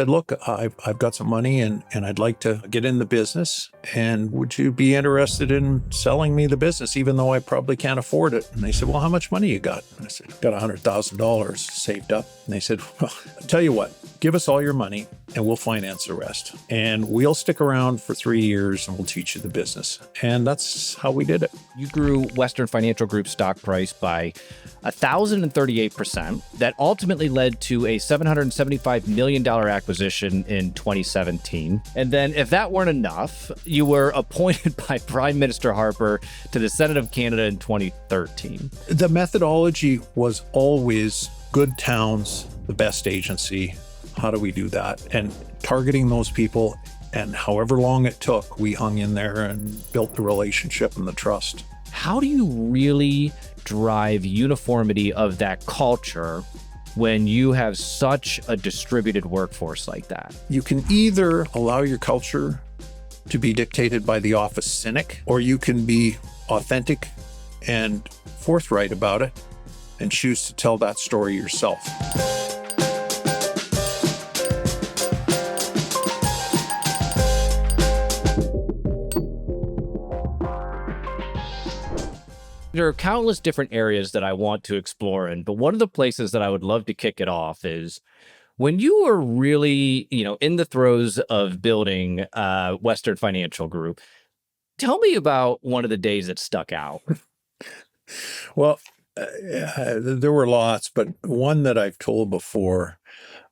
Said, look, I've got some money and I'd like to get in the business. And would you be interested in selling me the business, even though I probably can't afford it? And they said, well, how much money you got? And I said, got $100,000 saved up. And they said, well, I'll tell you what, give us all your money and we'll finance the rest. And we'll stick around for 3 years and we'll teach you the business. And that's how we did it. You grew Western Financial Group's stock price by 1,038%. That ultimately led to a $775 million acquisition in 2017. And then if that weren't enough, you were appointed by Prime Minister Harper to the Senate of Canada in 2013. The methodology was always good towns, the best agency. How do we do that? And targeting those people, and however long it took, we hung in there and built the relationship and the trust. How do you really drive uniformity of that culture when you have such a distributed workforce like that? You can either allow your culture to be dictated by the office cynic, or you can be authentic and forthright about it and choose to tell that story yourself. There are countless different areas that I want to explore in, but one of the places that I would love to kick it off is when you were really, in the throes of building Western Financial Group. Tell me about one of the days that stuck out. Well, there were lots, but one that I've told before,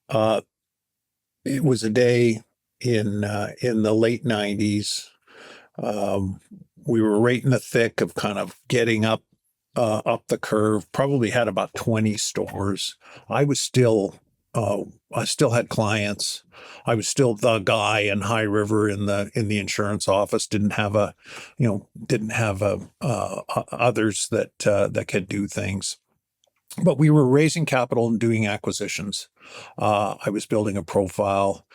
it was a day in the late 90s. We were right in the thick of kind of getting up the curve, probably had about 20 stores. I still had clients. I was still the guy in High River in the insurance office. Didn't have others that could do things. But we were raising capital and doing acquisitions. I was building a profile,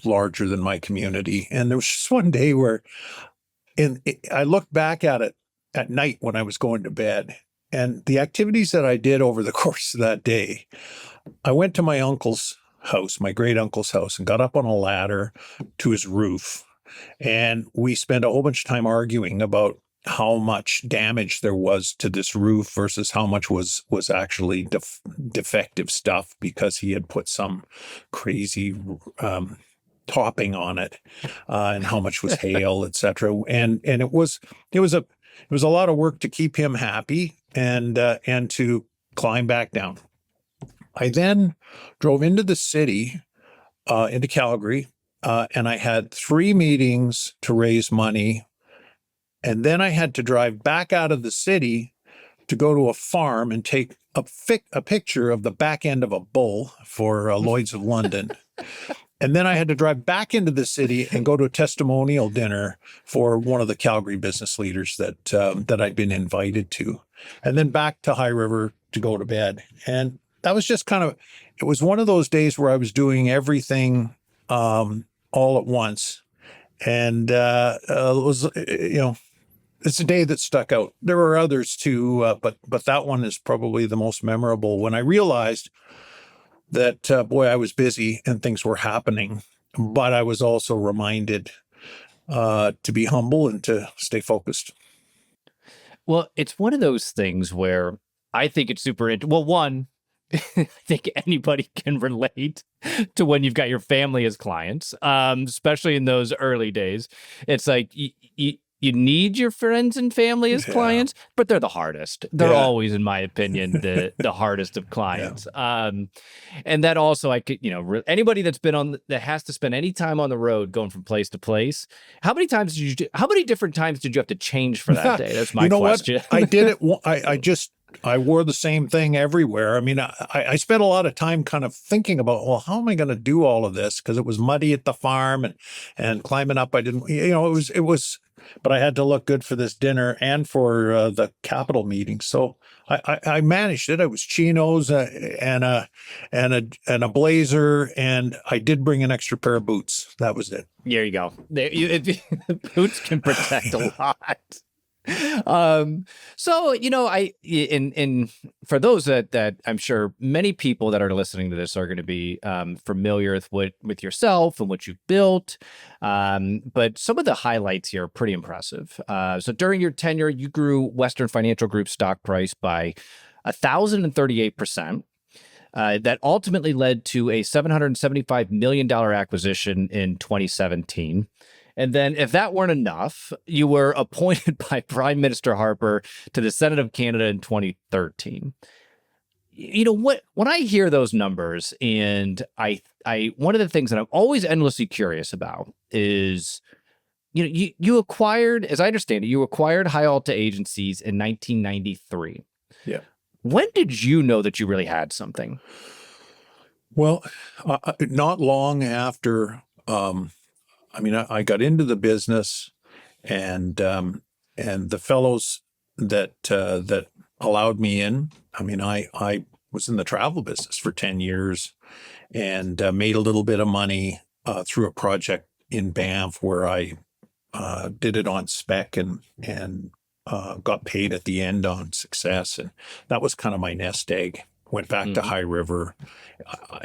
larger than my community. And there was just one day where I looked back at it at night when I was going to bed, and the activities that I did over the course of that day. I went to my uncle's house, my great uncle's house, and got up on a ladder to his roof. And we spent a whole bunch of time arguing about how much damage there was to this roof versus how much was actually defective stuff because he had put some crazy topping on it, and how much was hail, etc. And it was a lot of work to keep him happy and to climb back down. I then drove into the city, into Calgary, and I had 3 meetings to raise money. And then I had to drive back out of the city to go to a farm and take a picture of the back end of a bull for Lloyd's of London. And then I had to drive back into the city and go to a testimonial dinner for one of the Calgary business leaders that I'd been invited to. And then back to High River to go to bed. And that was just it was one of those days where I was doing everything all at once. And it was, it's a day that stuck out. There were others too, but that one is probably the most memorable when I realized that, I was busy and things were happening, but I was also reminded to be humble and to stay focused. Well, it's one of those things where I think it's super interesting. Well, one, I think anybody can relate to when you've got your family as clients, especially in those early days. It's like you need your friends and family as clients, but they're the hardest. They're always, in my opinion, the hardest of clients. Yeah. And that also, I could, anybody that has to spend any time on the road going from place to place. How many different times did you have to change for that day? That's my question. What? I did it. I wore the same thing everywhere. I mean, I spent a lot of time kind of thinking about, well, how am I going to do all of this? Because it was muddy at the farm and climbing up. I didn't, it was, but I had to look good for this dinner and for the capital meeting. So I managed it. I was chinos and a blazer, and I did bring an extra pair of boots. That was it. There you go. Boots can protect a lot. So, in for those that I'm sure many people that are listening to this are going to be familiar with yourself and what you've built. But some of the highlights here are pretty impressive. So during your tenure, you grew Western Financial Group's stock price by 1,038%. That ultimately led to a $775 million acquisition in 2017. And then, if that weren't enough, you were appointed by Prime Minister Harper to the Senate of Canada in 2013. When I hear those numbers, and I one of the things that I'm always endlessly curious about is, you acquired, as I understand it, you acquired High Alta agencies in 1993. Yeah. When did you know that you really had something? Well, not long after, I got into the business, and the fellows that allowed me in. I was in the travel business for 10 years and made a little bit of money through a project in Banff where I did it on spec and got paid at the end on success, and that was kind of my nest egg. Went back to High River,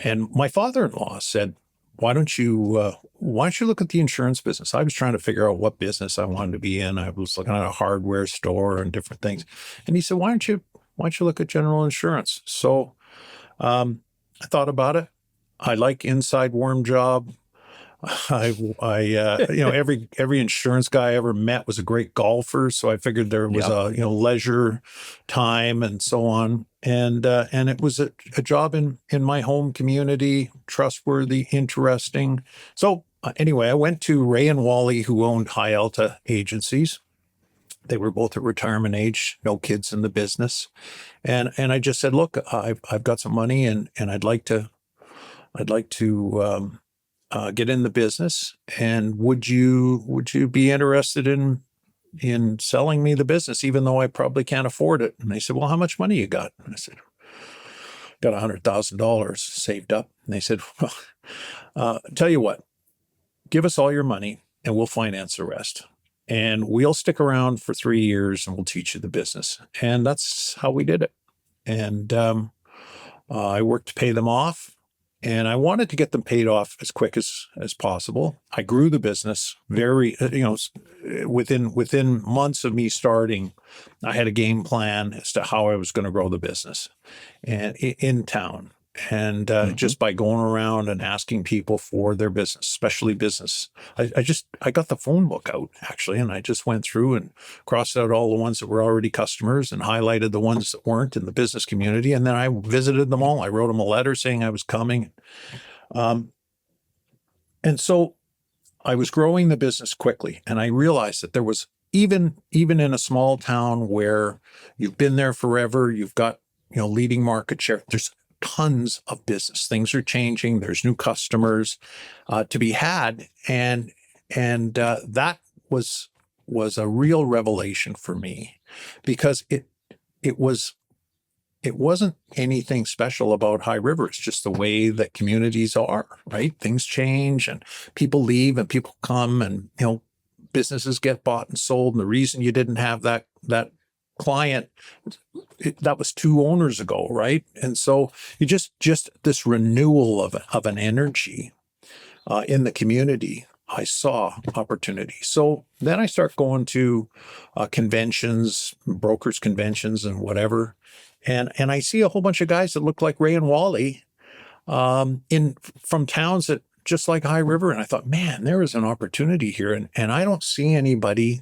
and my father-in-law said, why don't you look at the insurance business? I was trying to figure out what business I wanted to be in. I was looking at a hardware store and different things. And he said, why don't you look at general insurance? So I thought about it. I like inside worm job. Every insurance guy I ever met was a great golfer, so I figured there was leisure time and so on, and it was a job in my home community, trustworthy, interesting. So anyway, I went to Ray and Wally, who owned High Alta agencies. They were both at retirement age, no kids in the business, and I just said, look, I've got some money, and I'd like to get in the business, and would you be interested in selling me the business, even though I probably can't afford it? And they said, well, how much money you got? And I said, got $100,000 saved up. And they said, well, tell you what, give us all your money and we'll finance the rest. And we'll stick around for 3 years and we'll teach you the business. And that's how we did it. And I worked to pay them off. And I wanted to get them paid off as quick as possible. I grew the business very, within months of me starting, I had a game plan as to how I was going to grow the business and in town. And just by going around and asking people for their business, especially business, I got the phone book out actually, and I just went through and crossed out all the ones that were already customers and highlighted the ones that weren't in the business community. And then I visited them all. I wrote them a letter saying I was coming. And so I was growing the business quickly, and I realized that there was even in a small town where you've been there forever, you've got leading market share. There's tons of business. Things are changing. There's new customers to be had, and that was a real revelation for me, because it wasn't anything special about High River. It's just the way that communities are, right? Things change and people leave and people come, and businesses get bought and sold. And the reason you didn't have that client, that was 2 owners ago, right? And so you just this renewal of an energy in the community. I saw opportunity. So then I start going to conventions, brokers conventions and whatever. And I see a whole bunch of guys that look like Ray and Wally from towns that just like High River. And I thought, man, there is an opportunity here. And I don't see anybody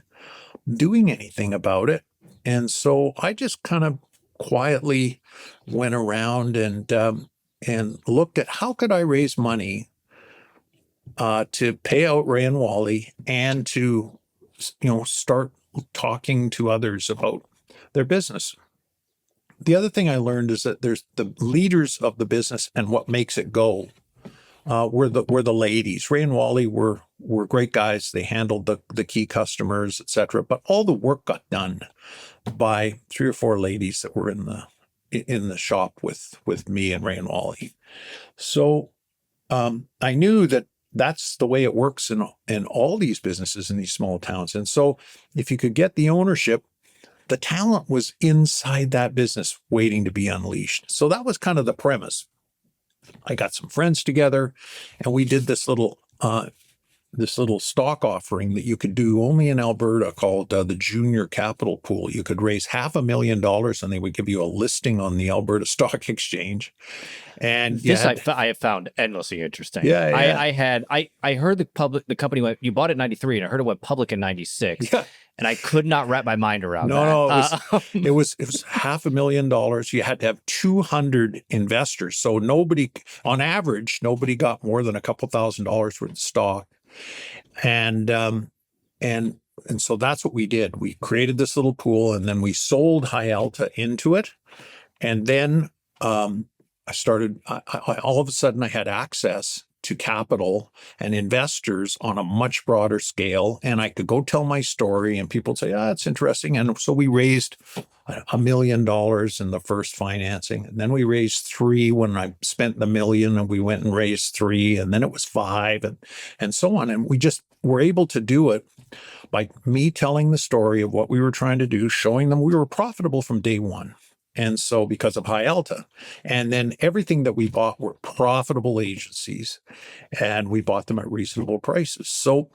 doing anything about it. And so I just kind of quietly went around and looked at how could I raise money to pay out Ray and Wally, and to start talking to others about their business. The other thing I learned is that there's the leaders of the business, and what makes it go were the ladies. Ray and Wally were great guys. They handled the key customers, etc. But all the work got done by 3 or 4 ladies that were in the shop with me and Ray and Wally. So I knew that that's the way it works in all these businesses in these small towns. And so if you could get the ownership, the talent was inside that business waiting to be unleashed. So that was kind of the premise. I got some friends together and we did this little stock offering that you could do only in Alberta called the Junior Capital Pool. You could raise $500,000 and they would give you a listing on the Alberta Stock Exchange. And this I have found endlessly interesting. Yeah, yeah. I heard the company went, you bought it in 93 and I heard it went public in 96. Yeah. And I could not wrap my mind around that. No, it was $500,000. You had to have 200 investors. So on average, nobody got more than a couple $1,000s worth of stock. And so that's what we did. We created this little pool and then we sold High Alta into it. And then I all of a sudden I had access to capital and investors on a much broader scale. And I could go tell my story and people would say, it's interesting. And so we raised $1 million in the first financing. And then we raised 3 when I spent the $1 million and we went and raised 3 and then it was 5 and so on. And we just were able to do it by me telling the story of what we were trying to do, showing them we were profitable from day one. And so because of High Alta, and then everything that we bought were profitable agencies and we bought them at reasonable prices. So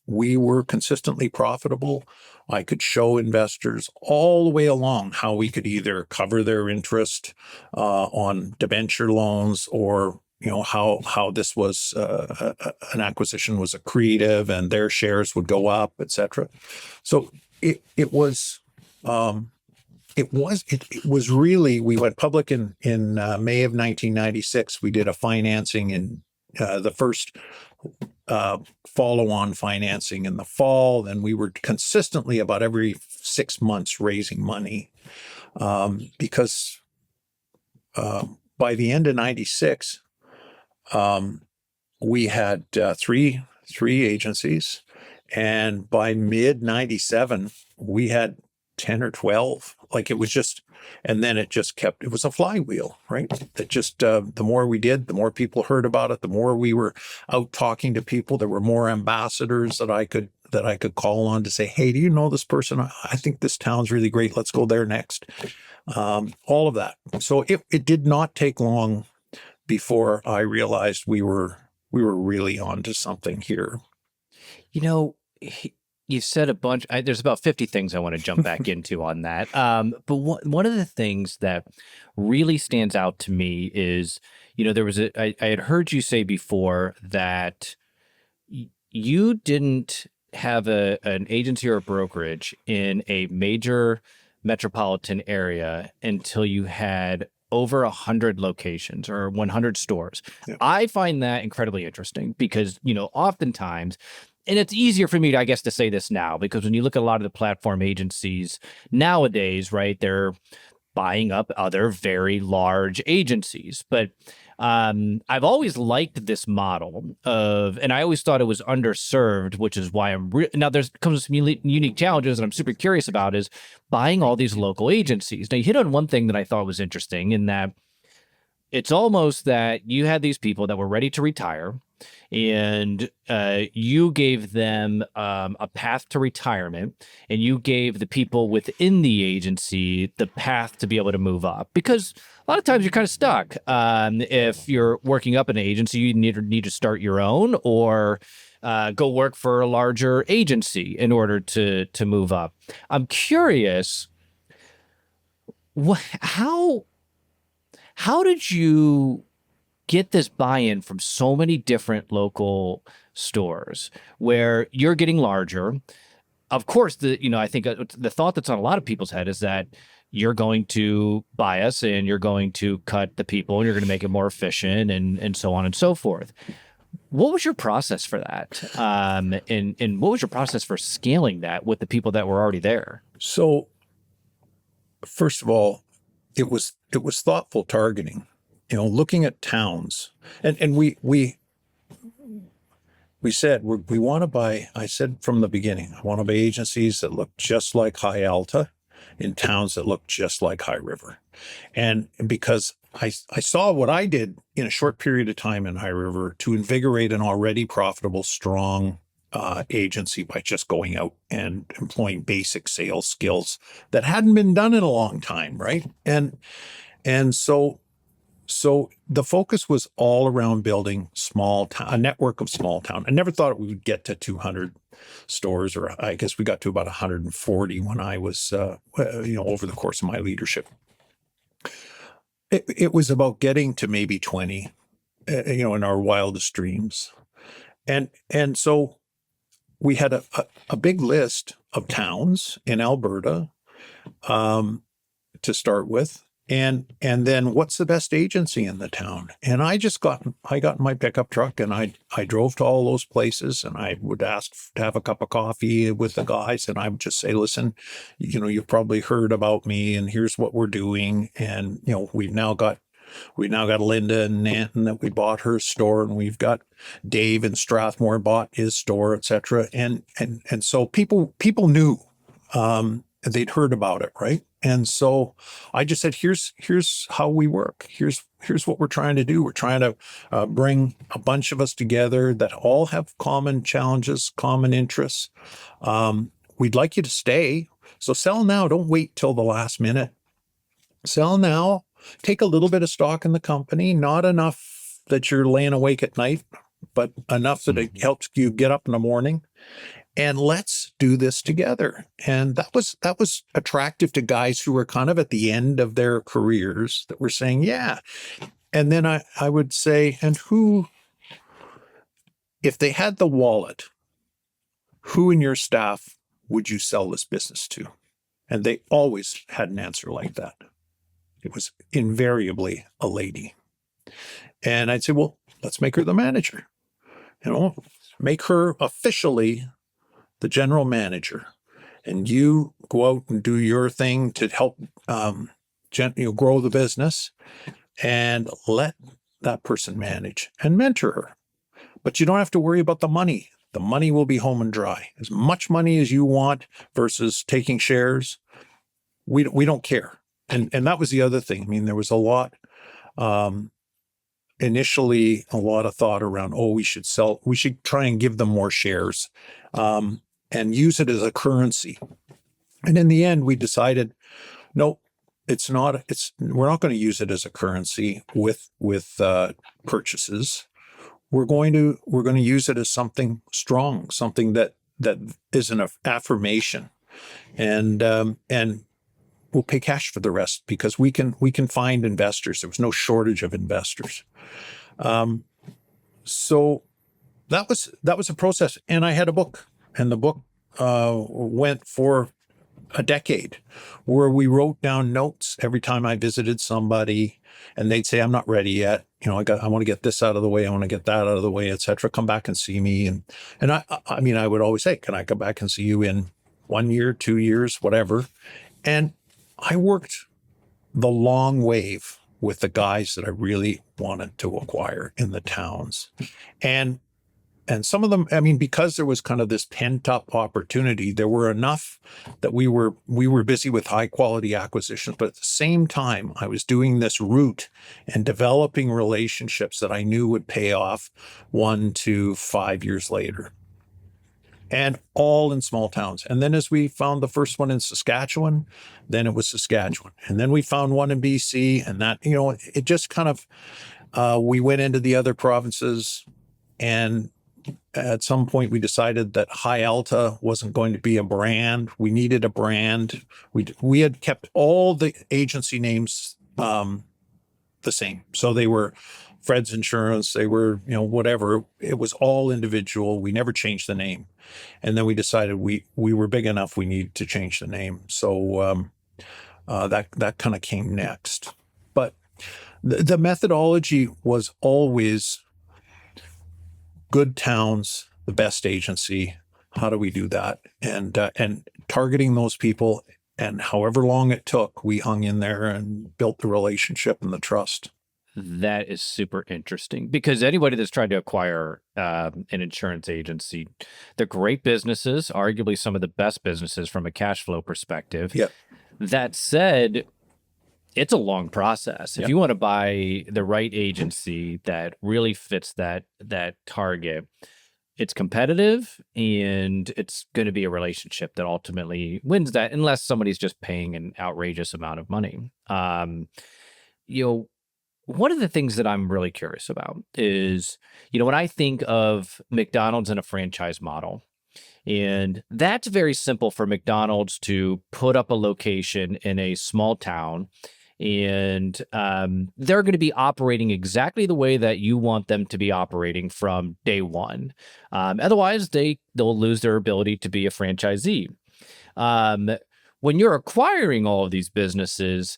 we were consistently profitable. I could show investors all the way along how we could either cover their interest on debenture loans or how this was an acquisition was accretive and their shares would go up, et cetera. So it was really, we went public in May of 1996. We did a financing in the first follow-on financing in the fall. Then we were consistently about every 6 months raising money because by the end of 96, we had three agencies. And by mid 97, we had 10 or 12. Like it was just, and then it was a flywheel, right? That just, the more we did, the more people heard about it, the more we were out talking to people. There were more ambassadors that I could call on to say, hey, do you know this person? I think this town's really great. Let's go there next. All of that. So it did not take long before I realized we were really onto something here. You said a bunch. There's about 50 things I want to jump back into on that. But one of the things that really stands out to me is, there was I had heard you say before that you didn't have an agency or a brokerage in a major metropolitan area until you had over 100 locations or 100 stores. Yeah. I find that incredibly interesting because, oftentimes, and it's easier for me, I guess, to say this now, because when you look at a lot of the platform agencies nowadays, right, they're buying up other very large agencies. But I've always liked this model and I always thought it was underserved, which is why now there comes some unique challenges that I'm super curious about is buying all these local agencies. Now, you hit on one thing that I thought was interesting in that it's almost that you had these people that were ready to retire and you gave them a path to retirement and you gave the people within the agency the path to be able to move up, because a lot of times you're kind of stuck. If you're working up an agency, you need to start your own or go work for a larger agency in order to move up. I'm curious, how did you get this buy-in from so many different local stores where you're getting larger? Of course, I think the thought that's on a lot of people's head is that you're going to buy us and you're going to cut the people and you're going to make it more efficient and so on and so forth. What was your process for that? And what was your process for scaling that with the people that were already there? So, first of all, it was thoughtful targeting. Looking at towns, and we said we want to buy. I said from the beginning, I want to buy agencies that look just like High Alta in towns that look just like High River, and because I saw what I did in a short period of time in High River to invigorate an already profitable, strong agency by just going out and employing basic sales skills that hadn't been done in a long time, right? And so the focus was all around building a network of small town. I never thought we would get to 200 stores, or I guess we got to about 140 when I was, over the course of my leadership. It was about getting to maybe 20, in our wildest dreams. And so we had a big list of towns in Alberta to start with. And then what's the best agency in the town? And I got in my pickup truck and I drove to all those places, and I would ask to have a cup of coffee with the guys, and I would just say, listen, you've probably heard about me, and here's what we're doing. And we've now got Linda and Nanton that we bought her store, and we've got Dave in Strathmore bought his store, etc. And so people knew, they'd heard about it, right? And so I just said, here's how we work. Here's what we're trying to do. We're trying to bring a bunch of us together that all have common challenges, common interests. We'd like you to stay. So sell now. Don't wait till the last minute. Sell now. Take a little bit of stock in the company, not enough that you're laying awake at night, but enough that it helps you get up in the morning. And let's do this together. And that was attractive to guys who were kind of at the end of their careers that were saying, yeah. And then I would say, and if they had the wallet, who in your staff would you sell this business to? And they always had an answer like that. It was invariably a lady. And I'd say, well, let's make her the manager. Make her officially the general manager, and you go out and do your thing to help grow the business, and let that person manage and mentor her. But you don't have to worry about the money. The money will be home and dry. As much money as you want versus taking shares, we don't care. And that was the other thing. I mean, there was a lot, initially a lot of thought around, we should try and give them more shares. And use it as a currency. And in the end, we decided, no, we're not going to use it as a currency with purchases. We're going to use it as something strong, something that is an affirmation, and we'll pay cash for the rest because we can find investors. There was no shortage of investors. So that was a process, and I had a book. And the book went for a decade, where we wrote down notes every time I visited somebody, and they'd say, "I'm not ready yet. I want to get this out of the way. I want to get that out of the way, etc. Come back and see me." And I would always say, "Can I come back and see you in 1 year, 2 years, whatever?" And I worked the long wave with the guys that I really wanted to acquire in the towns, and some of them, because there was kind of this pent-up opportunity, there were enough that we were busy with high-quality acquisitions, but at the same time, I was doing this route and developing relationships that I knew would pay off 1 to 5 years later. And all in small towns. And then as we found the first one in Saskatchewan, then it was Saskatchewan. And then we found one in BC, and that, it just kind of, we went into the other provinces, and at some point we decided that High Alta wasn't going to be a brand. We needed a brand. We had kept all the agency names the same. So they were Fred's Insurance, they were, whatever. It was all individual. We never changed the name. And then we decided we were big enough, we needed to change the name. So that kind of came next. But the methodology was always good towns, the best agency. How do we do that? And targeting those people, and however long it took, we hung in there and built the relationship and the trust. That is super interesting, because anybody that's trying to acquire an insurance agency, they're great businesses, arguably some of the best businesses from a cash flow perspective. Yeah. That said, it's a long process. If Yep. you want to buy the right agency that really fits that target, it's competitive, and it's going to be a relationship that ultimately wins that, unless somebody's just paying an outrageous amount of money. You know, one of the things that I'm really curious about is, when I think of McDonald's and a franchise model, and that's very simple for McDonald's to put up a location in a small town, and they're going to be operating exactly the way that you want them to be operating from day one. Otherwise, they'll lose their ability to be a franchisee. Um, when you're acquiring all of these businesses,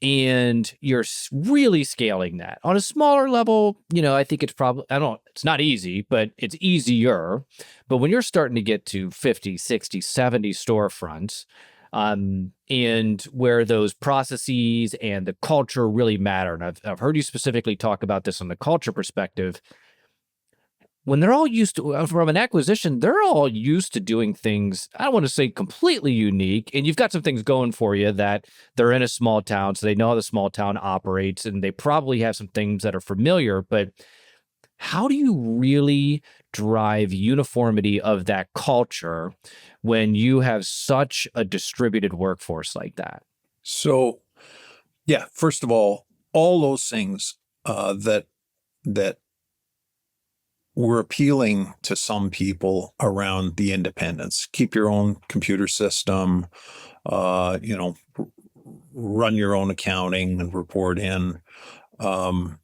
and you're really scaling that on a smaller level, I think it's probably, it's not easy, but it's easier. But when you're starting to get to 50, 60, 70 storefronts, and where those processes and the culture really matter, and I've heard you specifically talk about this on the culture perspective, when they're all used to, from an acquisition, they're all used to doing things, I don't want to say completely unique. And you've got some things going for you that they're in a small town, so they know how the small town operates, and they probably have some things that are familiar. But how do you really drive uniformity of that culture when you have such a distributed workforce like that? So, yeah, first of all those things that were appealing to some people around the independence. Keep your own computer system, run your own accounting and report in, um,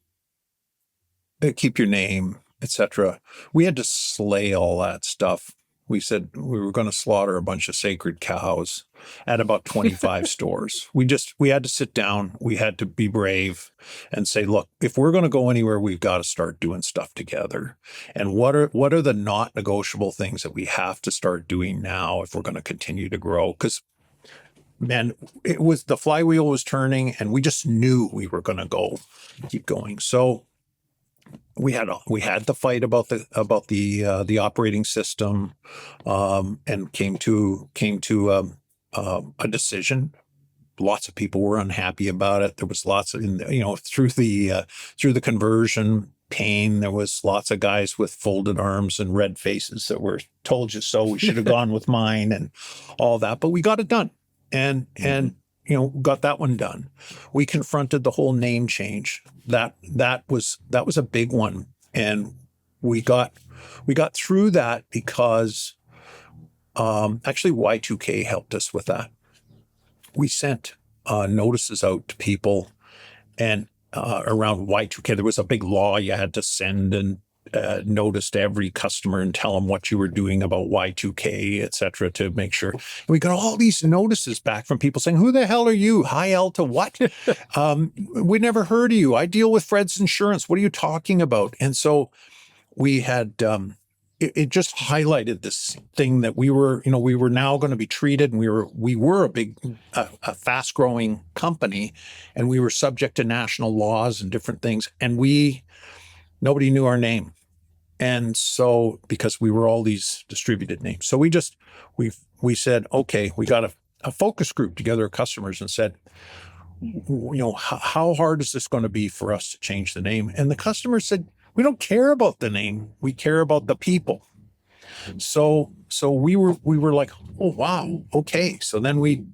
keep your name, etc. We had to slay all that stuff. We said we were going to slaughter a bunch of sacred cows at about 25 stores. We had to sit down. We had to be brave and say, look, if we're going to go anywhere, we've got to start doing stuff together. And what are the not negotiable things that we have to start doing now if we're going to continue to grow? Because, man, the flywheel was turning, and we just knew we were going to keep going. So we had the fight about the operating system, and came to a decision. Lots of people were unhappy about it. There was lots of, through the conversion pain, there was lots of guys with folded arms and red faces that were told you so. We should have gone with mine and all that, but we got it done, and got that one done. We confronted the whole name change. That was a big one, and we got through that because actually Y2K helped us with that. We sent notices out to people, and around Y2K, there was a big law you had to send and notice to every customer and tell them what you were doing about Y2K, et cetera, to make sure. And we got all these notices back from people saying, who the hell are you? High L to what? We never heard of you. I deal with Fred's Insurance. What are you talking about? And so we had, it just highlighted this thing that we were now going to be treated, and we were a fast growing company, and we were subject to national laws and different things. And nobody knew our name. And so, because we were all these distributed names, so we said, okay, we got a focus group together of customers and said, how hard is this going to be for us to change the name? And the customers said, we don't care about the name. We care about the people. So we were like, oh, wow. Okay. So then we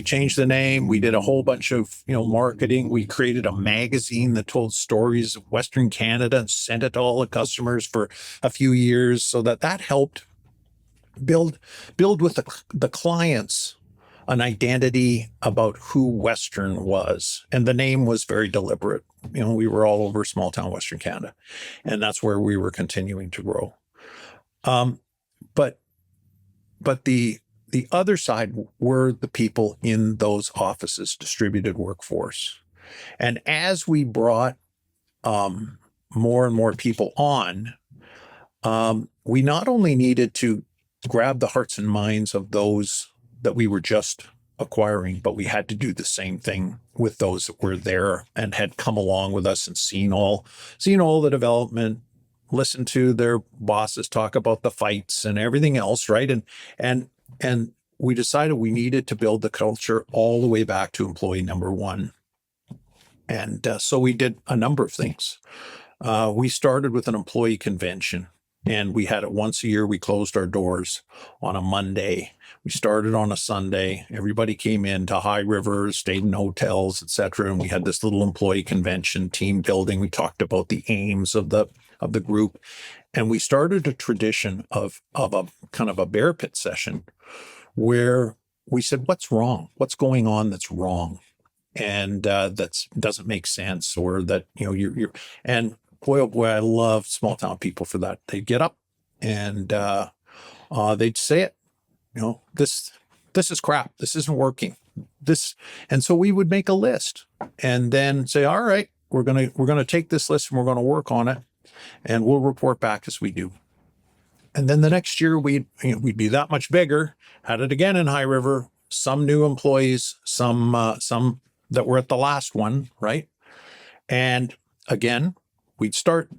changed the name. We did a whole bunch of, marketing. We created a magazine that told stories of Western Canada and sent it to all the customers for a few years, so that helped build with the clients an identity about who Western was. And the name was very deliberate. We were all over small town Western Canada, and that's where we were continuing to grow. But the other side were the people in those offices, distributed workforce. And as we brought more and more people on, we not only needed to grab the hearts and minds of those that we were just acquiring, but we had to do the same thing with those that were there and had come along with us and seen all the development, listened to their bosses talk about the fights and everything else, right? And we decided we needed to build the culture all the way back to employee number one. And so we did a number of things. We started with an employee convention, and we had it once a year. We closed our doors on a Monday. We started on a Sunday. Everybody came in to High River, stayed in hotels, etc. And we had this little employee convention, team building. We talked about the aims of the group, and we started a tradition of a kind of a bear pit session where we said, "What's wrong? What's going on that's wrong?" And that doesn't make sense, or that you're and boy, oh boy, I love small town people for that. They'd get up and they'd say it, this is crap. This isn't working. And so we would make a list and then say, all right, we're gonna take this list and we're gonna work on it, and we'll report back as we do. And then the next year we'd be that much bigger. Had it again in High River. Some new employees, some that were at the last one, right? And again, we'd start.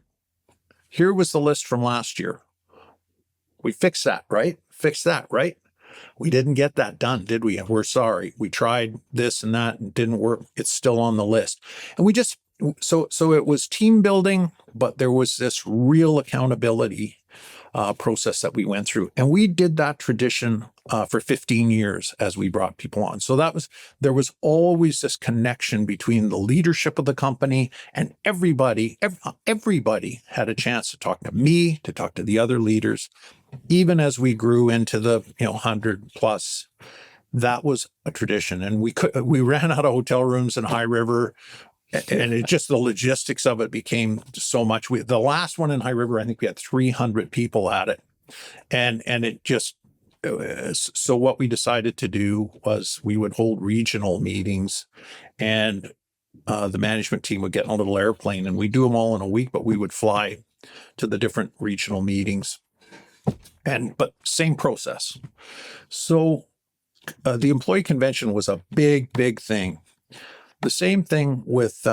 Here was the list from last year. We fixed that, right? We didn't get that done, did we? We're sorry. We tried this and that and didn't work. It's still on the list. And we just, so it was team building, but there was this real accountability process that we went through. And we did that tradition for 15 years as we brought people on. So there was always this connection between the leadership of the company and everybody. Everybody had a chance to talk to me, to talk to the other leaders. Even as we grew into the 100 plus, that was a tradition. And we ran out of hotel rooms in High River. And it just, the logistics of it became so much. The last one in High River, I think we had 300 people at it. And it just, so what we decided to do was we would hold regional meetings, and the management team would get in a little airplane, and we'd do them all in a week, but we would fly to the different regional meetings. But same process. So the employee convention was a big, big thing. The same thing with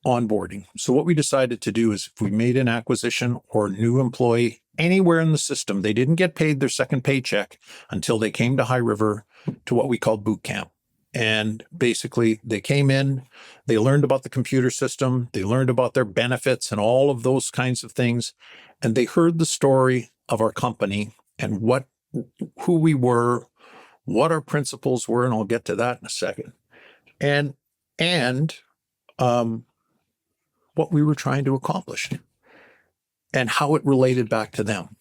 onboarding. So what we decided to do is if we made an acquisition or a new employee anywhere in the system, they didn't get paid their second paycheck until they came to High River to what we called boot camp. And basically they came in, they learned about the computer system, they learned about their benefits and all of those kinds of things. And they heard the story of our company and who we were, what our principles were, and I'll get to that in a second, and what we were trying to accomplish and how it related back to them.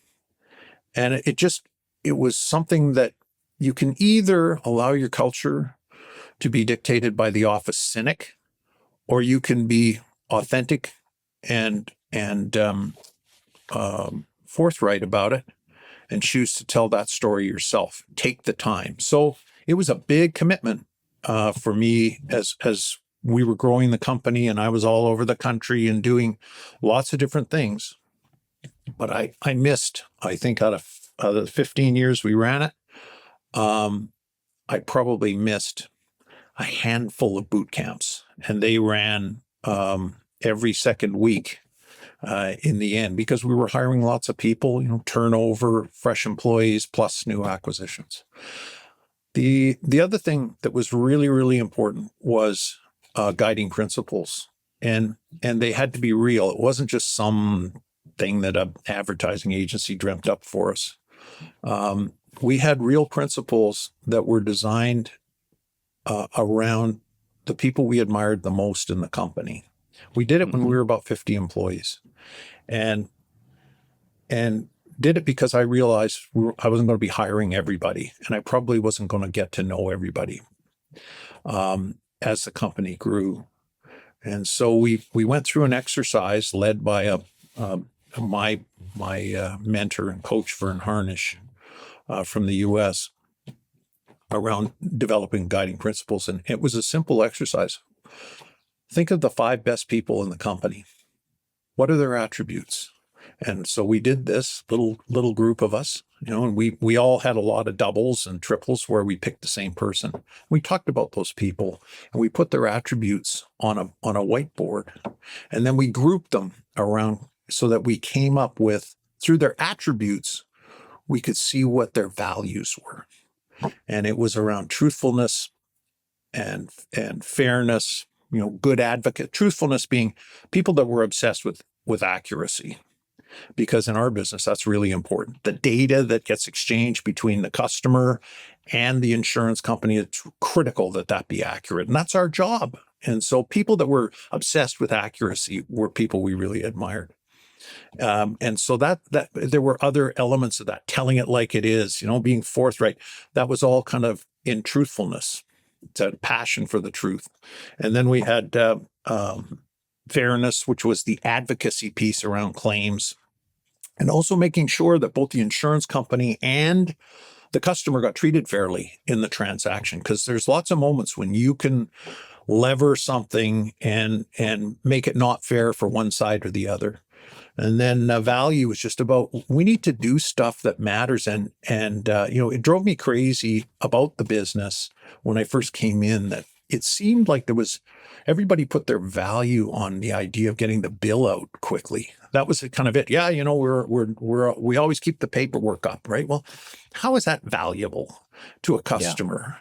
And it was something that you can either allow your culture to be dictated by the office cynic, or you can be authentic and forthright about it and choose to tell that story yourself. Take the time. So it was a big commitment for me as we were growing the company, and I was all over the country and doing lots of different things. But I missed, I think out of the 15 years we ran it, I probably missed a handful of boot camps, and they ran every second week. In the end, because we were hiring lots of people, turnover, fresh employees, plus new acquisitions. The other thing that was really, really important was guiding principles, and they had to be real. It wasn't just some thing that an advertising agency dreamt up for us. We had real principles that were designed around the people we admired the most in the company. We did it when we were about 50 employees, and did it because I realized I wasn't going to be hiring everybody, and I probably wasn't going to get to know everybody as the company grew. And so we went through an exercise led by my mentor and coach, Vern Harnish, from the U.S., around developing guiding principles. And it was a simple exercise. Think of the 5 best people in the company. What are their attributes? And so we did this little group of us, and we all had a lot of doubles and triples where we picked the same person. We talked about those people, and we put their attributes on a whiteboard, and then we grouped them around so that we came up with, through their attributes, we could see what their values were. And it was around truthfulness and fairness, good advocate, truthfulness being people that were obsessed with accuracy. Because in our business, that's really important. The data that gets exchanged between the customer and the insurance company, it's critical that be accurate. And that's our job. And so people that were obsessed with accuracy were people we really admired. And so that there were other elements of that, telling it like it is, being forthright. That was all kind of in truthfulness. It's a passion for the truth. And then we had fairness, which was the advocacy piece around claims, and also making sure that both the insurance company and the customer got treated fairly in the transaction. Because there's lots of moments when you can lever something and make it not fair for one side or the other. And then value is just about, we need to do stuff that matters. And it drove me crazy about the business when I first came in, that it seemed like everybody put their value on the idea of getting the bill out quickly. That was kind of it. Yeah, we always keep the paperwork up, right? Well, how is that valuable to a customer? Yeah.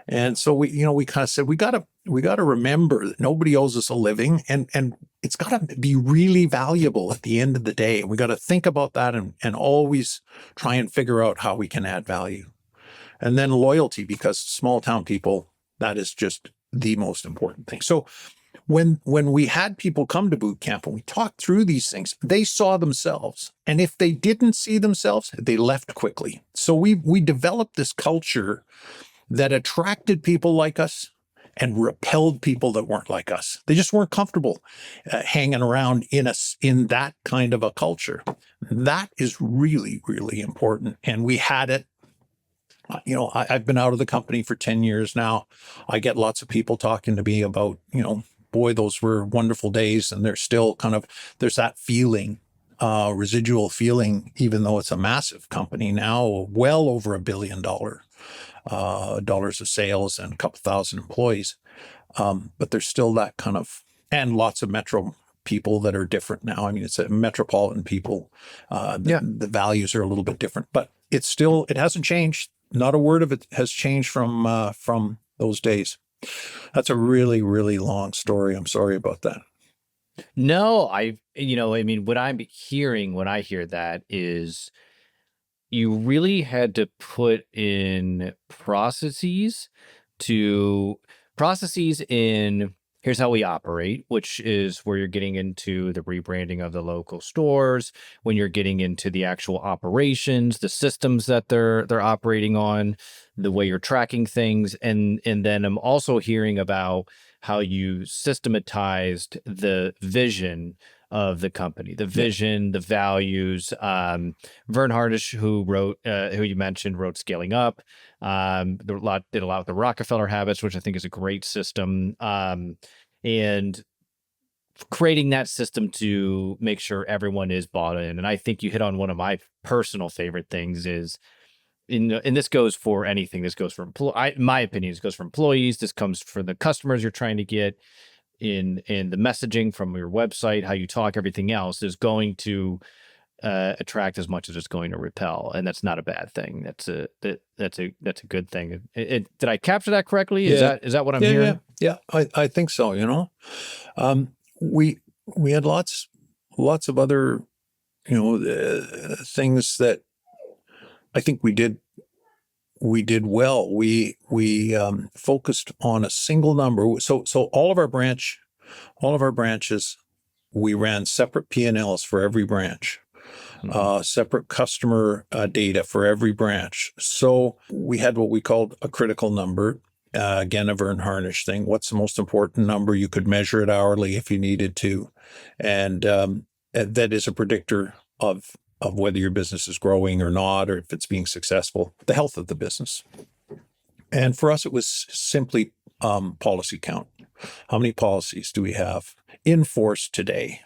And so we kind of said, we got to remember that nobody owes us a living, and it's got to be really valuable at the end of the day. And we got to think about that and always try and figure out how we can add value. And then loyalty, because small town people, that is just the most important thing. So when we had people come to boot camp and we talked through these things, they saw themselves. And if they didn't see themselves, they left quickly. So we developed this culture that attracted people like us and repelled people that weren't like us. They just weren't comfortable hanging around in that kind of a culture. That is really, really important. And we had it. I've been out of the company for 10 years now. I get lots of people talking to me about, boy, those were wonderful days. And there's still there's that feeling, residual feeling, even though it's a massive company now, well over $1 billion dollars of sales and a couple thousand employees. But there's still that and lots of metro people that are different now. I mean, it's a metropolitan people. The values are a little bit different, but it hasn't changed. Not a word of it has changed from those days. That's a really, really long story. I'm sorry about that. No, what I'm hearing when I hear that is you really had to put in processes in here's how we operate, which is where you're getting into the rebranding of the local stores, when you're getting into the actual operations, the systems that they're operating on, the way you're tracking things. And then I'm also hearing about how you systematized the vision of the company, the vision, the values. Vern Harnish, who you mentioned, wrote Scaling Up. Did a lot with the Rockefeller Habits, which I think is a great system. And creating that system to make sure everyone is bought in. And I think you hit on one of my personal favorite things is, and this goes for anything. This goes for in my opinion, this goes for employees. This comes for the customers you're trying to get. In the messaging from your website, how you talk, everything else is going to attract as much as it's going to repel, and that's not a bad thing. That's a good thing. Did I capture that correctly? Yeah. Is that what I'm hearing? Yeah, I think so. We had lots of other things that I think we did well. We focused on a single number. So all of our branches, we ran separate P&Ls for every branch, separate customer data for every branch. So we had what we called a critical number. Again, a Vern Harnish thing. What's the most important number? You could measure it hourly if you needed to, and that is a predictor of whether your business is growing or not, or if it's being successful, the health of the business. And for us, it was simply policy count. How many policies do we have in force today?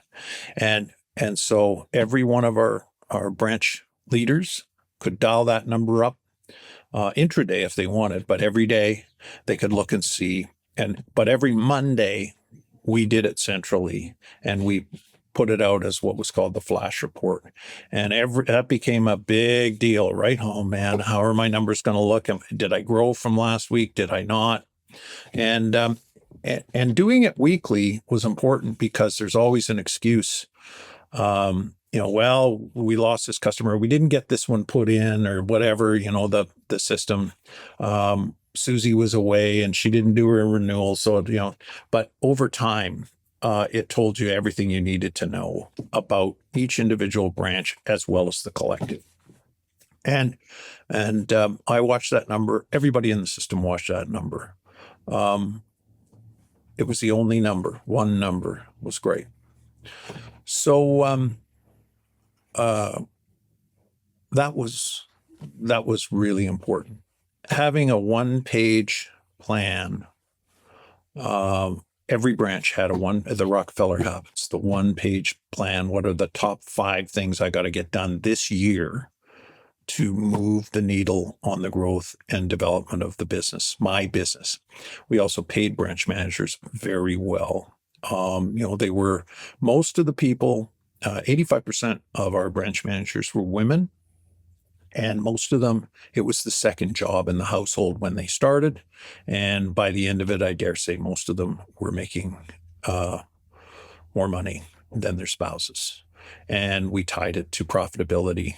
And so every one of our branch leaders could dial that number up intraday if they wanted, but every day they could look and see. But every Monday we did it centrally, and we put it out as what was called the flash report. And that became a big deal, right? Oh man, how are my numbers going to look? Did I grow from last week? Did I not? And doing it weekly was important because there's always an excuse. Well, we lost this customer. We didn't get this one put in or whatever, the system. Susie was away and she didn't do her renewal. So, but over time, it told you everything you needed to know about each individual branch as well as the collective. And I watched that number. Everybody in the system watched that number. It was the only number. One number was great. So that was really important. Having a one-page plan. Every branch had the Rockefeller habits, the one-page plan. What are the top 5 things I got to get done this year to move the needle on the growth and development of the business, my business? We also paid branch managers very well. They were, most of the people, 85% of our branch managers were women. And most of them, it was the second job in the household when they started. And by the end of it, I dare say most of them were making more money than their spouses. And we tied it to profitability.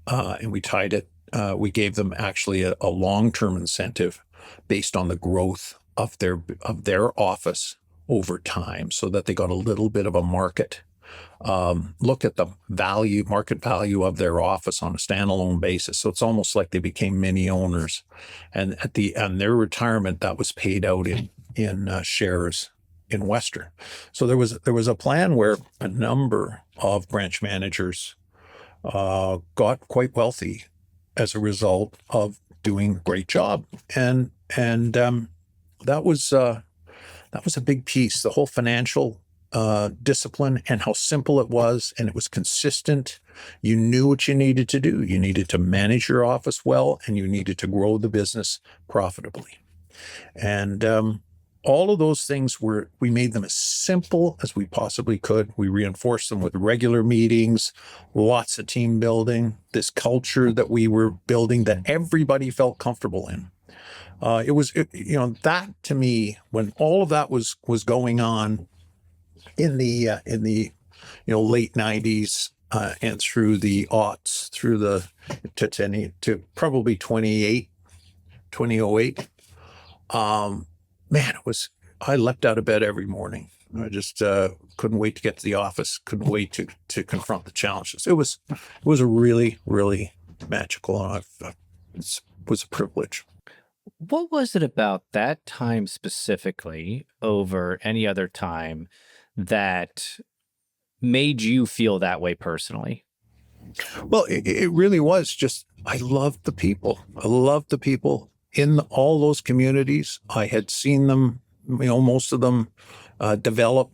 And we gave them actually a long-term incentive based on the growth of their office over time, so that they got a little bit of a market look at the market value of their office on a standalone basis. So it's almost like they became mini owners. And at their retirement, that was paid out in shares in Western. So there was a plan where a number of branch managers got quite wealthy as a result of doing a great job. And that was a big piece. The whole financial discipline and how simple it was, and it was consistent. You knew what you needed to do. You needed to manage your office well, and you needed to grow the business profitably. And all of those things we made them as simple as we possibly could. We reinforced them with regular meetings, lots of team building, this culture that we were building that everybody felt comfortable in. That to me, when all of that was going on in the late 90s and through the aughts, to probably 2008, man, I leapt out of bed every morning. I just couldn't wait to get to the office, couldn't wait to confront the challenges. It was a really, really magical, and it was a privilege. What was it about that time specifically over any other time that made you feel that way personally? Well, it really was just, I loved the people. I loved the people in all those communities. I had seen them, most of them develop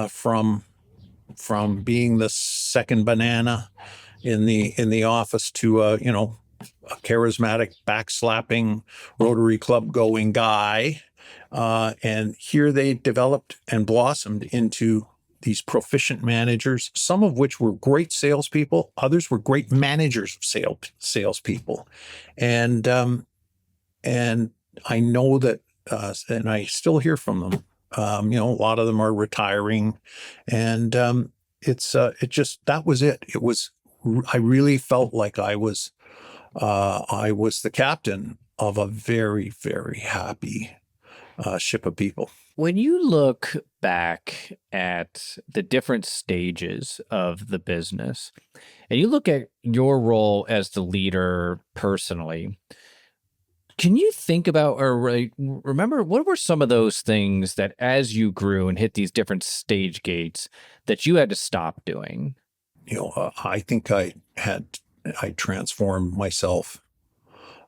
from being the second banana in the office to a charismatic, backslapping, Rotary Club going guy. And here they developed and blossomed into these proficient managers, some of which were great salespeople, others were great managers of salespeople. And I know that, and I still hear from them. A lot of them are retiring, and that was it. I really felt like I was the captain of a very, very happy ship of people. When you look back at the different stages of the business and you look at your role as the leader personally, can you think about or remember what were some of those things that as you grew and hit these different stage gates that you had to stop doing? I think I transformed myself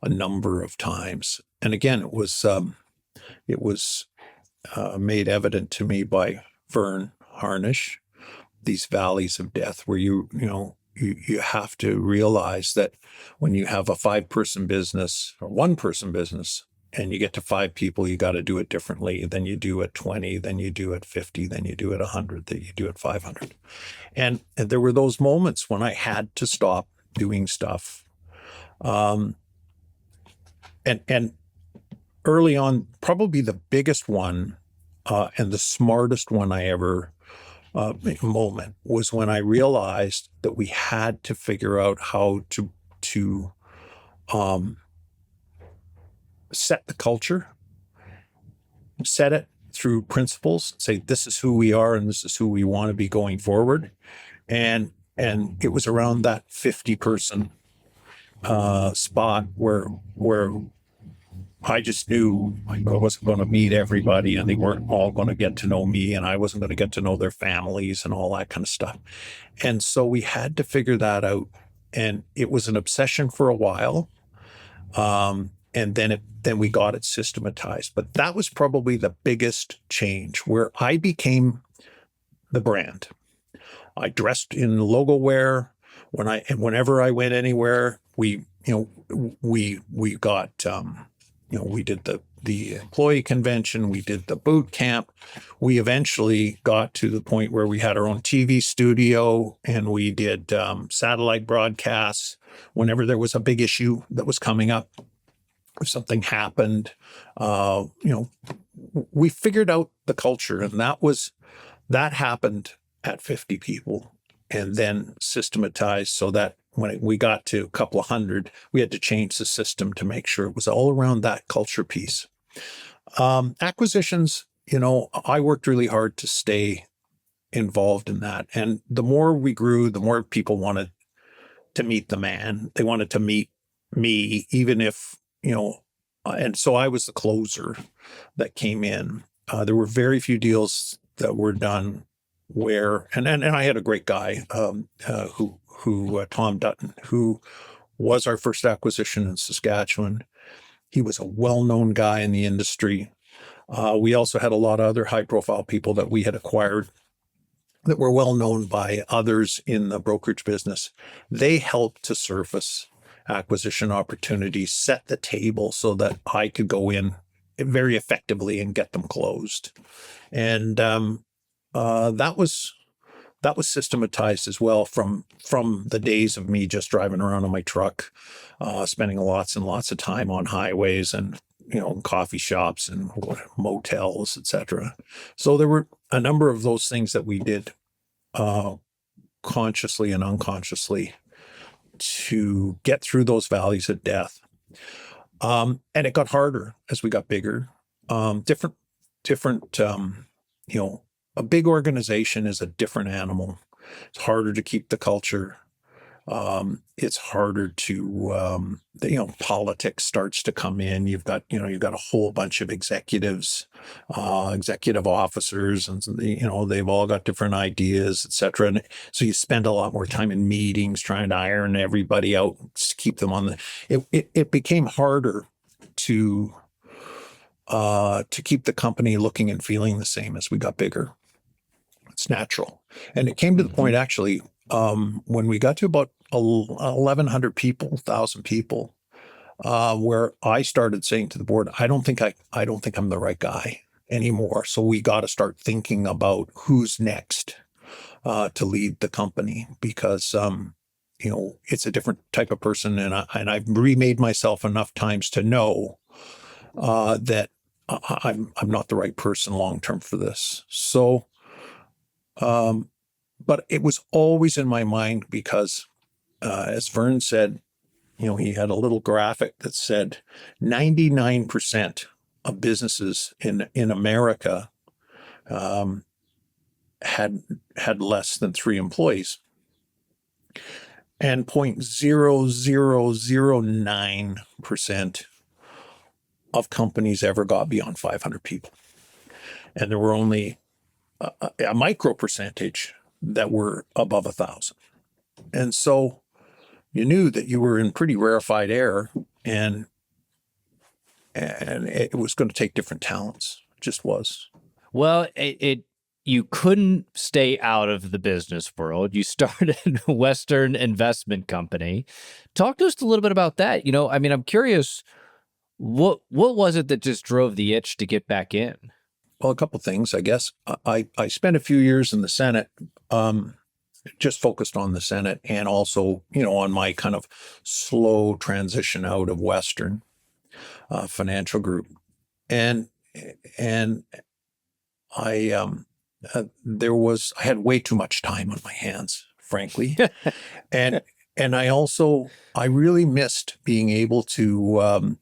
a number of times. And again, it was made evident to me by Vern Harnish, these valleys of death, where you have to realize that when you have a 5-person business or 1-person business, and you get to 5 people, you got to do it differently than you do at 20, then you do at 50, then you do at 100, then you do at 500. And there were those moments when I had to stop doing stuff. And early on, probably the biggest one and the smartest one I ever moment was when I realized that we had to figure out how to set the culture, set it through principles, say this is who we are and this is who we want to be going forward. And it was around that 50-person spot where I just knew I wasn't going to meet everybody, and they weren't all going to get to know me, and I wasn't going to get to know their families and all that kind of stuff. And so we had to figure that out. And it was an obsession for a while. And then we got it systematized. But that was probably the biggest change, where I became the brand. I dressed in logo wear whenever I went anywhere. We got we did the employee convention, we did the boot camp. We eventually got to the point where we had our own TV studio, and we did satellite broadcasts whenever there was a big issue that was coming up. If something happened, we figured out the culture, and that happened at 50 people, and then systematized so that when we got to a couple of hundred, we had to change the system to make sure it was all around that culture piece. Acquisitions, I worked really hard to stay involved in that. And the more we grew, the more people wanted to meet the man. They wanted to meet me, even if, and so I was the closer that came in. There were very few deals that were done where, and I had a great guy who Tom Dutton, who was our first acquisition in Saskatchewan. He was a well-known guy in the industry. We also had a lot of other high-profile people that we had acquired that were well-known by others in the brokerage business. They helped to surface acquisition opportunities, set the table so that I could go in very effectively and get them closed. And that was systematized as well from the days of me just driving around in my truck, spending lots and lots of time on highways and coffee shops and motels, etc. So there were a number of those things that we did consciously and unconsciously to get through those valleys of death. And it got harder as we got bigger. Different. A big organization is a different animal. It's harder to keep the culture. It's harder to, politics starts to come in. You've got a whole bunch of executives, executive officers, and they've all got different ideas, et cetera. And so you spend a lot more time in meetings trying to iron everybody out, keep them on it became harder to keep the company looking and feeling the same as we got bigger. It's natural. And it came to the point, actually, when we got to about 1,100 people, 1,000 people, where I started saying to the board, I don't think I'm the right guy anymore. So we got to start thinking about who's next to lead the company, because it's a different type of person, and I've remade myself enough times to know that I'm not the right person long term for this. So. But it was always in my mind because, as Vern said, he had a little graphic that said 99% of businesses in America had less than 3 employees, and 0.0009% of companies ever got beyond 500 people, and there were only a micro percentage that were above 1,000. And so you knew that you were in pretty rarefied air, and it was going to take different talents. It just was. Well, you couldn't stay out of the business world. You started a Western investment company. Talk to us a little bit about that. I'm curious, What was it that just drove the itch to get back in? Well, a couple things, I guess. I spent a few years in the Senate, just focused on the Senate, and also, on my kind of slow transition out of Western Financial Group, and and I I had way too much time on my hands, frankly, and I really missed being able to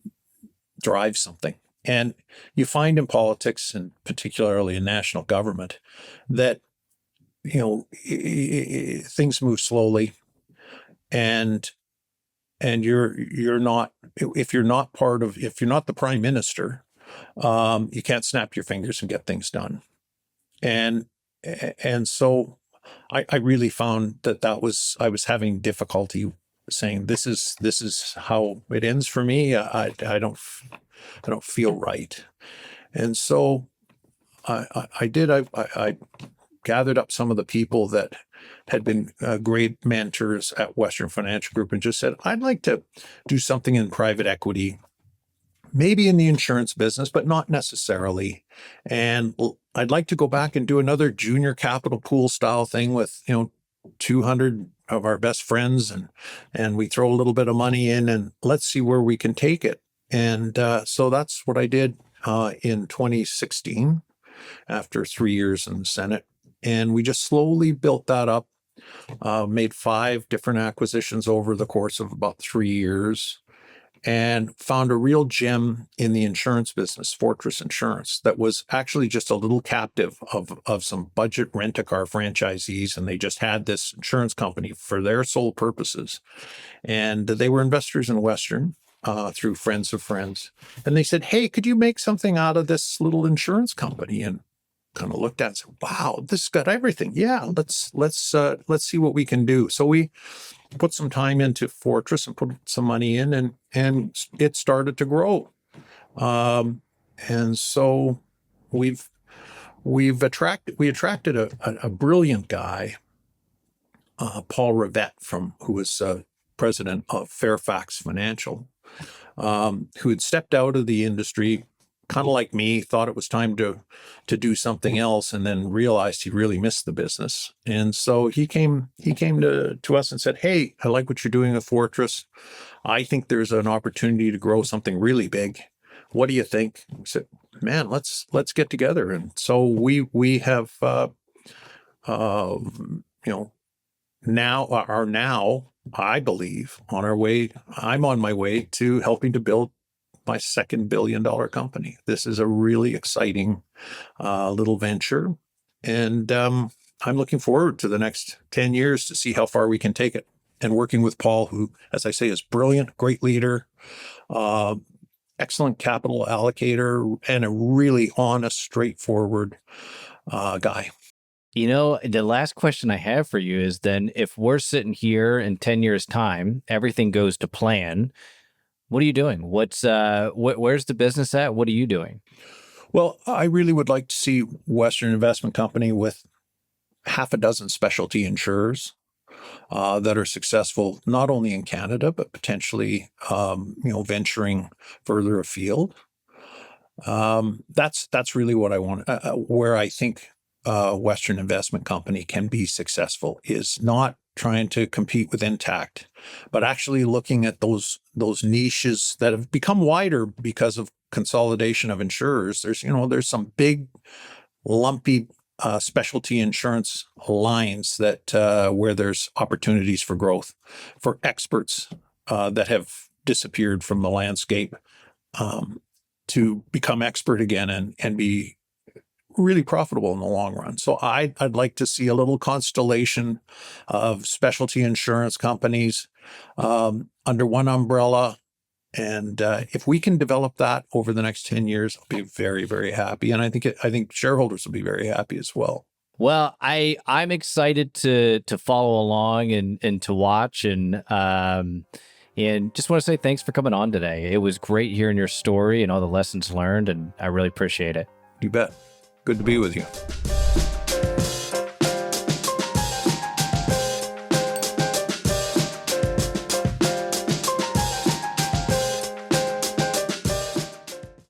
drive something. And you find in politics, and particularly in national government, that things move slowly, and you're not, if you're not the prime minister, you can't snap your fingers and get things done. And so I really found that I was having difficulty saying this is how it ends for me. I don't feel right. And so I gathered up some of the people that had been great mentors at Western Financial Group and just said, I'd like to do something in private equity, maybe in the insurance business, but not necessarily. And I'd like to go back and do another junior capital pool style thing with, 200 of our best friends, and we throw a little bit of money in and let's see where we can take it. And so that's what I did in 2016 after 3 years in the Senate. And we just slowly built that up, made 5 different acquisitions over the course of about 3 years, and found a real gem in the insurance business, Fortress Insurance, that was actually just a little captive of some budget rent-a-car franchisees. And they just had this insurance company for their sole purposes. And they were investors in Western through friends of friends. And they said, hey, could you make something out of this little insurance company? And kind of looked at it and said, wow, this has got everything. Yeah, let's see what we can do. So we put some time into Fortress and put some money in, and it started to grow. And so we attracted a brilliant guy, Paul Rivette, who was president of Fairfax Financial, who had stepped out of the industry, kind of like me, thought it was time to do something else, and then realized he really missed the business. And so he came to us and said, hey, I like what you're doing at Fortress. I think there's an opportunity to grow something really big. What do you think? We said, man, let's get together. And so we have now, I believe, I'm on my way to helping to build my second $1 billion company. This is a really exciting little venture. And I'm looking forward to the next 10 years to see how far we can take it. And working with Paul, who, as I say, is brilliant, great leader, excellent capital allocator, and a really honest, straightforward guy. The last question I have for you is then, if we're sitting here in 10 years' time, everything goes to plan, what are you doing? Where's the business at? What are you doing? Well, I really would like to see Western Investment Company with 6 specialty insurers that are successful not only in Canada, but potentially, venturing further afield. That's really what I want. Where I think Western Investment Company can be successful is not trying to compete with Intact, but actually looking at those niches that have become wider because of consolidation of insurers. There's some big, lumpy specialty insurance lines that where there's opportunities for growth for experts that have disappeared from the landscape to become expert again and be really profitable in the long run. So I'd like to see a little constellation of specialty insurance companies under one umbrella. And if we can develop that over the next 10 years, I'll be very, very happy. And I think shareholders will be very happy as well. Well, I'm excited to follow along and to watch and just want to say thanks for coming on today. It was great hearing your story and all the lessons learned, and I really appreciate it. You bet. Good to be with you.